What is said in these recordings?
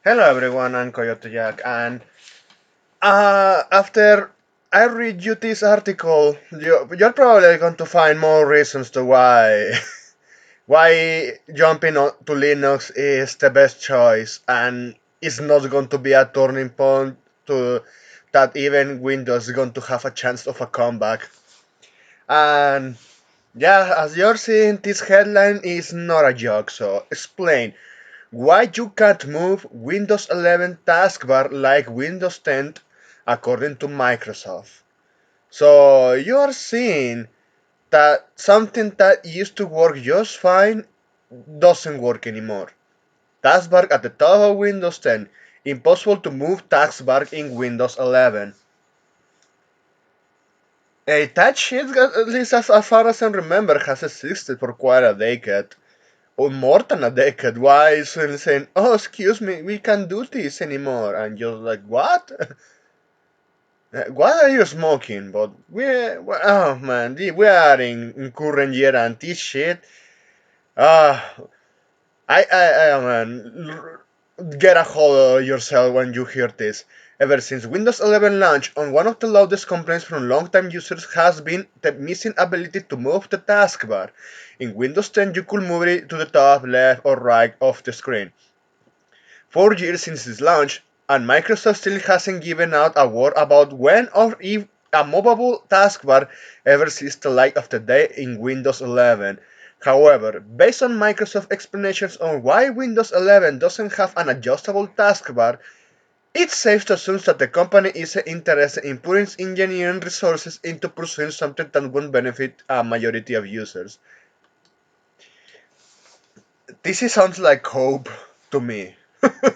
Hello everyone, I'm Coyote Jack, and after I read you this article, you're probably going to find more reasons to why why jumping on to Linux is the best choice, and it's not going to be a turning point to that even Windows is going to have a chance of a comeback. And yeah, as you're seeing, this headline is not a joke. So explain why you can't move Windows 11 taskbar like Windows 10 according to Microsoft. So you are seeing that something that used to work just fine doesn't work anymore. Taskbar at the top of Windows 10. Impossible to move taskbar in Windows 11. That shit, at least as far as I remember, has existed for quite a decade. Or more than a decade. Why is it saying, oh, excuse me, we can't do this anymore? And you're like, what? What are you smoking? But oh man, we are in current year and this shit. Ah, man, get a hold of yourself when you hear this. Ever since Windows 11 launch, on one of the loudest complaints from long-time users has been the missing ability to move the taskbar. In Windows 10, you could move it to the top, left, or right of the screen. 4 years since its launch, and Microsoft still hasn't given out a word about when or if a movable taskbar ever sees the light of the day in Windows 11. However, based on Microsoft explanations on why Windows 11 doesn't have an adjustable taskbar, it's safe to assume that the company is interested in putting engineering resources into pursuing something that won't benefit a majority of users. Sounds like hope to me.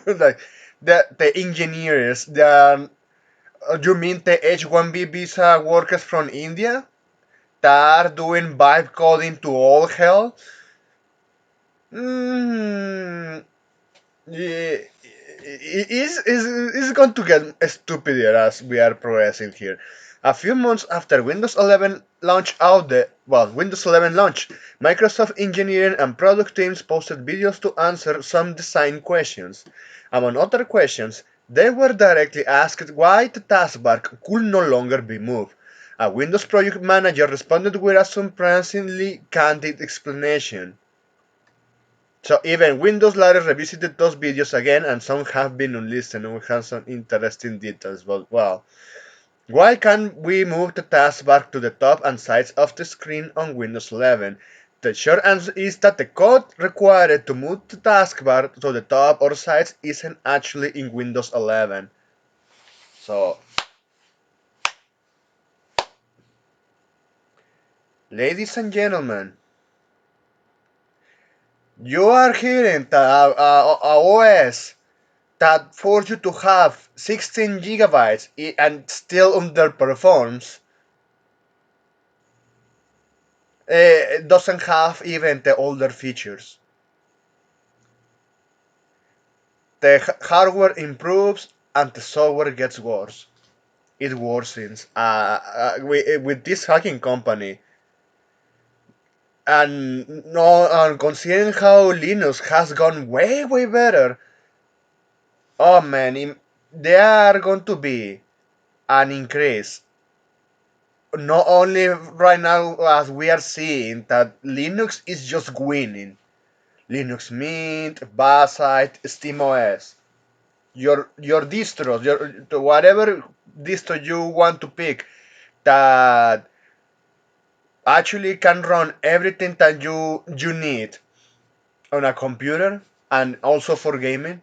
Like the engineers, you mean the H-1B visa workers from India that are doing vibe coding to all hell? Mm, yeah, is going to get stupider as we are progressing here. A few months after Windows 11 launch Windows 11 launch, Microsoft engineering and product teams posted videos to answer some design questions. Among other questions, they were directly asked why the taskbar could no longer be moved. A Windows project manager responded with a surprisingly candid explanation. So even Windows later revisited those videos again, and some have been unlisted, and we have some interesting details. But well, why can't we move the taskbar to the top and sides of the screen on Windows 11? The short answer is that the code required to move the taskbar to the top or sides isn't actually in Windows 11. So, ladies and gentlemen, you are hearing that a OS that force you to have 16 gigabytes and still underperforms, doesn't have even the older features. The hardware improves and the software gets worse. It worsens. With this hacking company, and no, and considering how Linux has gone way better, oh man, there are going to be an increase not only right now as we are seeing that Linux is just winning. Linux Mint, Bassite, SteamOS, your distros, your whatever distro you want to pick that actually can run everything that you need on a computer and also for gaming.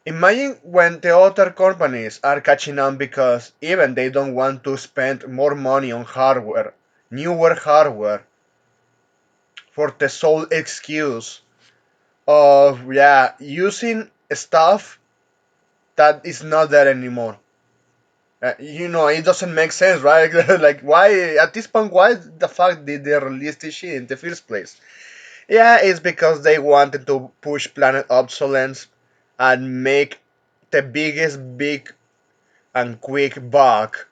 Imagine when the other companies are catching on because even they don't want to spend more money on hardware, newer hardware, for the sole excuse of using stuff that is not there anymore. It doesn't make sense, right? Like, why at this point? Why the fuck did they release this shit in the first place? Yeah, it's because they wanted to push planet obsolescence and make the biggest big and quick buck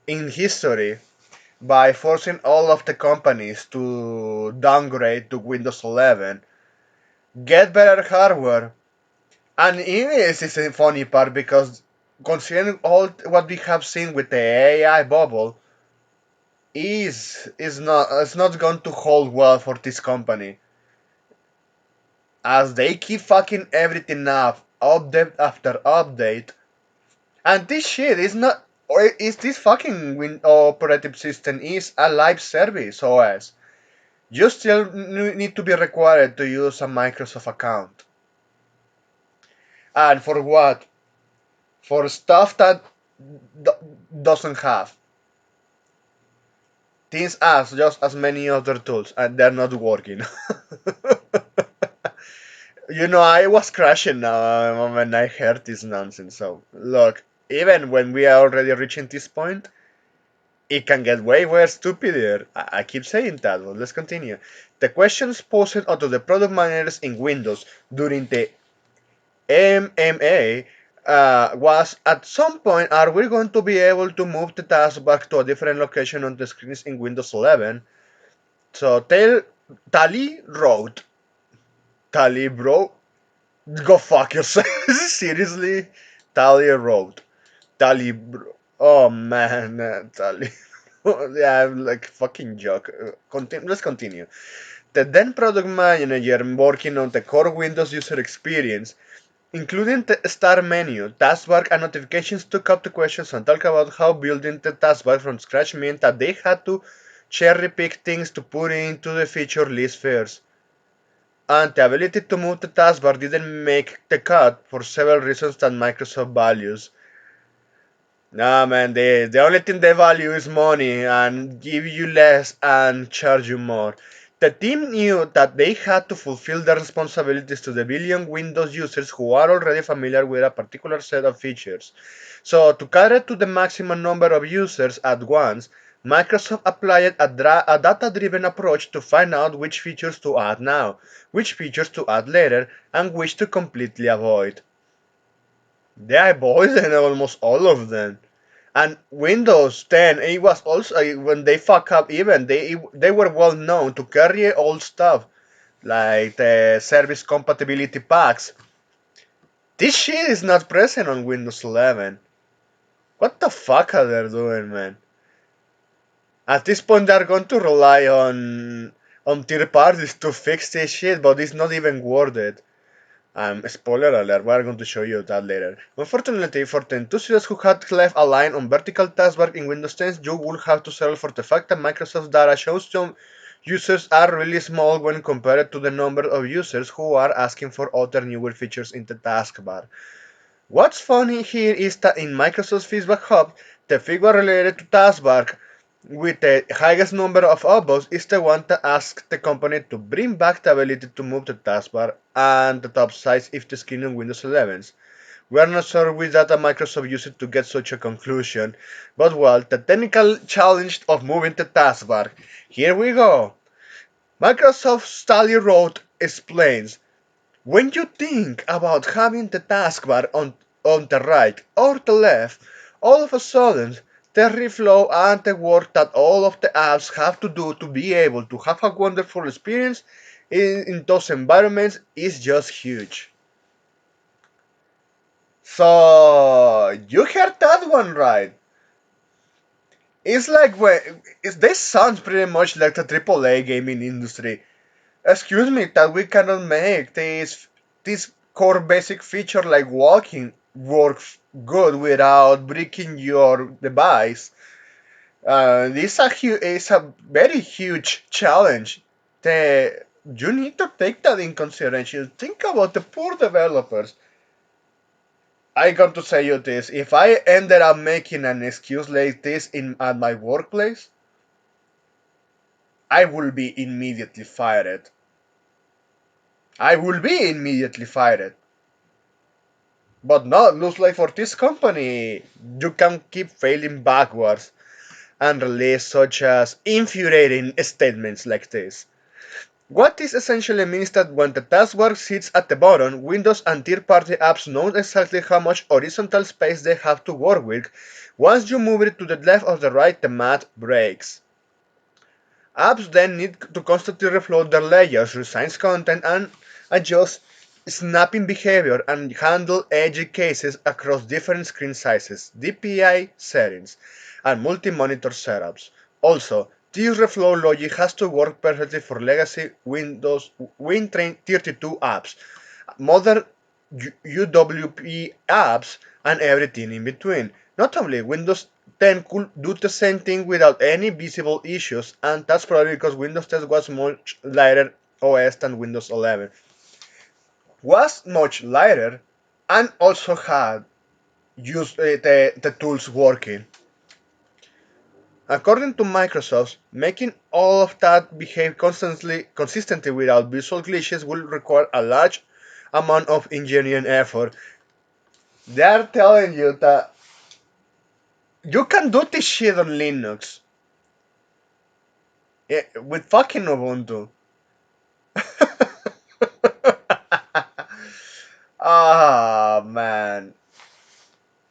in history by forcing all of the companies to downgrade to Windows 11, get better hardware, And it is a funny part because considering all what we have seen with the AI bubble, is not it's not going to hold well for this company as they keep fucking everything up, update after update, and this shit is not. Or is this fucking operative system is a live service OS? You still need to be required to use a Microsoft account, and for what? For stuff that d- doesn't have. Things as just as many other tools, and they're not working. I was crashing when I heard this nonsense. So, look, even when we are already reaching this point, it can get way stupider. I keep saying that, but let's continue. The questions posed onto the product managers in Windows during the MMA was at some point, are we going to be able to move the taskbar to a different location on the screens in Windows 11? So, Tali wrote, Tali bro, go fuck yourself. Seriously? Tali wrote. Tali bro. Oh man, Tali. Yeah, I'm like fucking joke. Let's continue. The then product manager working on the core Windows user experience, including the start menu, taskbar, and notifications, took up the questions and talked about how building the taskbar from scratch meant that they had to cherry pick things to put into the feature list first. And the ability to move the taskbar didn't make the cut for several reasons that Microsoft values. Nah, man, the only thing they value is money and give you less and charge you more. The team knew that they had to fulfill their responsibilities to the billion Windows users who are already familiar with a particular set of features. So, to cater to the maximum number of users at once, Microsoft applied a data driven approach to find out which features to add now, which features to add later, and which to completely avoid. They avoided almost all of them. And Windows 10, it was also when they fuck up even they were well known to carry old stuff like the service compatibility packs. This shit is not present on Windows 11. What the fuck are they doing, man? At this point, they're going to rely on third parties to fix this shit, but it's not even worth it. Spoiler alert, we're going to show you that later. Unfortunately, for the enthusiasts who had left a line on vertical taskbar in Windows 10, you will have to settle for the fact that Microsoft's data shows some users are really small when compared to the number of users who are asking for other newer features in the taskbar. What's funny here is that in Microsoft's Feedback Hub, the figure related to taskbar with the highest number of upvotes is the one that asks the company to bring back the ability to move the taskbar and the top size if the screen on Windows 11. We are not sure which data Microsoft used to get such a conclusion, but well, the technical challenge of moving the taskbar. Here we go. Microsoft Study wrote explains when you think about having the taskbar on the right or the left, all of a sudden the reflow and the work that all of the apps have to do to be able to have a wonderful experience in those environments is just huge. So you heard that one right. It's like this sounds pretty much like the AAA gaming industry. Excuse me, that we cannot make this core basic feature like walking work good without breaking your device. This is a very huge challenge. You need to take that in consideration. Think about the poor developers. I got to say you this: if I ended up making an excuse like this at my workplace, I will be immediately fired. I will be immediately fired. But not looks like for this company. You can keep failing backwards and release such as infuriating statements like this. What this essentially means that when the taskbar sits at the bottom, Windows and third-party apps know exactly how much horizontal space they have to work with. Once you move it to the left or the right, the math breaks. Apps then need to constantly refloat their layers, resize content, and adjust snapping behavior and handle edgy cases across different screen sizes, DPI settings, and multi-monitor setups. Also, this reflow logic has to work perfectly for legacy Windows Win32 apps, modern UWP apps, and everything in between. Notably, Windows 10 could do the same thing without any visible issues, and that's probably because Windows 10 was much lighter OS than Windows 11. Was much lighter and also had the tools working. According to Microsoft, making all of that behave consistently without visual glitches will require a large amount of engineering effort. They are telling you that you can do this shit on Linux with fucking Ubuntu. Ah, man.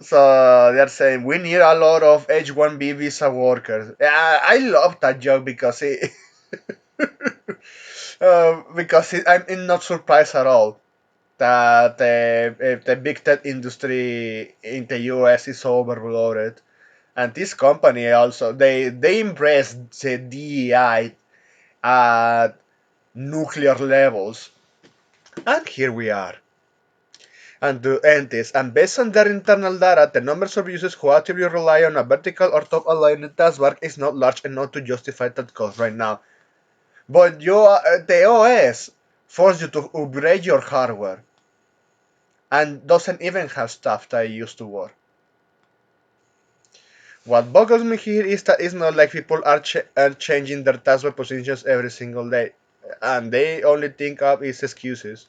So they're saying we need a lot of H1B visa workers. Yeah, I love that joke because I'm not surprised at all that the big tech industry in the US is overloaded, and this company also they embrace the DEI at nuclear levels, and here we are. And to end this, and based on their internal data, the numbers of users who actively rely on a vertical or top-aligned taskbar is not large enough to justify that cost right now. But the OS forces you to upgrade your hardware and doesn't even have stuff that used to work. What boggles me here is that it's not like people are changing their taskbar positions every single day, and they only think of is excuses.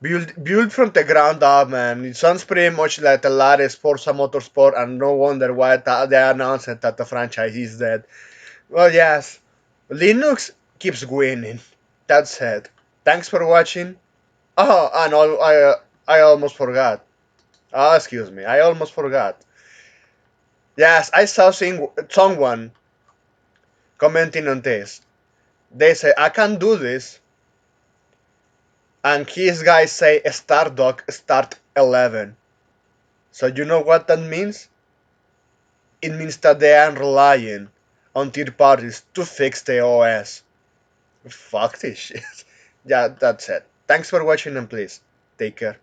Build from the ground up, man. It sounds pretty much like the latest Forza Motorsport, and no wonder why they announced that the franchise is dead. Well, yes, Linux keeps winning. That's it. Thanks for watching. Oh, and I almost forgot. Oh, excuse me, I almost forgot. Yes, I saw someone commenting on this. They say I can do this, and his guys say start dock start 11. So you know what that means? It means that they are relying on third parties to fix the OS. Fuck this shit. Yeah, that's it. Thanks for watching and please take care.